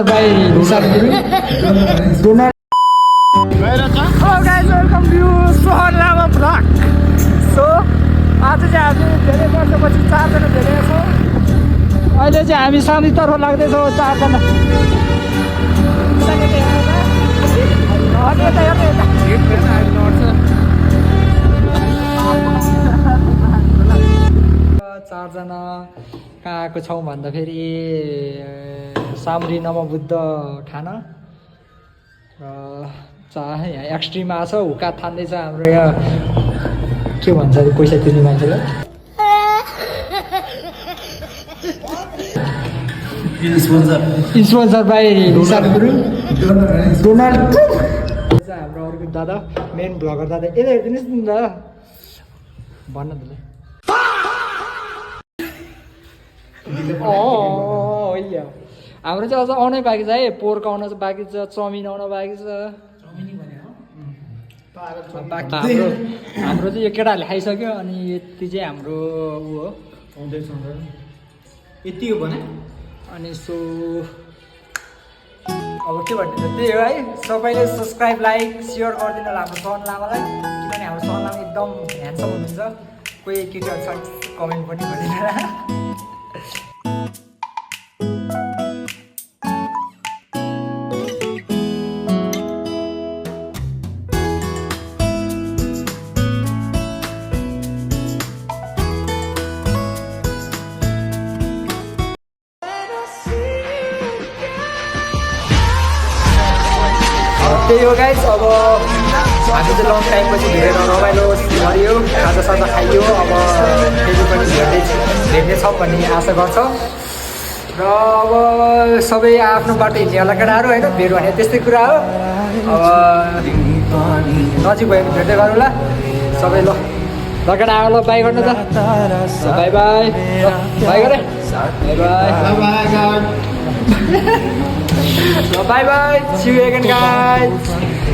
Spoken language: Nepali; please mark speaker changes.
Speaker 1: by Nissan Donald. Hello guys, welcome to Sohan Lama vlog. So आज चाहिँ हामी धेरै वर्षपछि चारजना भेटेका छौँ। अहिले चाहिँ हामी सामूहिकतर्फ लाग्दैछौँ चारजना। चारजना कहाँ आएको छौँ भन्दाखेरि सामरी नमबुद्ध ठाना र यहाँ एक्सट्रिम आएको छ हुक्का थान्दैछ हाम्रो यहाँ के भन्छ अरे पैसा तिर्ने मान्छेलाई स्पोन्सर बाई डोनाल्ड हाम्रो अर्को दादा मेन भ्लगर दादा यता हेरिदिनुहोस् नि दादा भन्न त्यसलाई हाम्रो चाहिँ अझ आउनै बाँकी छ है पोर्क आउन चाहिँ बाँकी छ चाउमिन आउन बाँकी छ हाम्रो चाहिँ यो केटाहरूले खाइसक्यो अनि यति चाहिँ हाम्रो ऊ हो
Speaker 2: यति हो भने
Speaker 1: अनि सो अब के भन्ने त्यही हो है सबैले सब्सक्राइब लाइक सेयर गरिदिनु होला हाम्रो सन लामालाई किनभने हाम्रो सन लामा एकदम ह्यान्डसम हुनुहुन्छ कोही केटीहरू छ कमेन्ट पनि गरिदिनु होला त्यही हो गाइस अब हामी चाहिँ लङ टाइमपछि भेटेर रमाइलो गऱ्यो खाजासाजा खाइयो अब फेरि पनि भेट्नेछौँ भन्ने आशा गर्छ र अब सबै आफ्नो बाटो हिँड्नेवाला केटाहरू होइन भेट्यो भने त्यस्तै कुरा हो अब नजिक भयो भने भेट्दै गरौँला सबै ल केटा आयो ल बाई गर्नु त बाई बाई बाई गरे by by So bye bye. See you again, guys.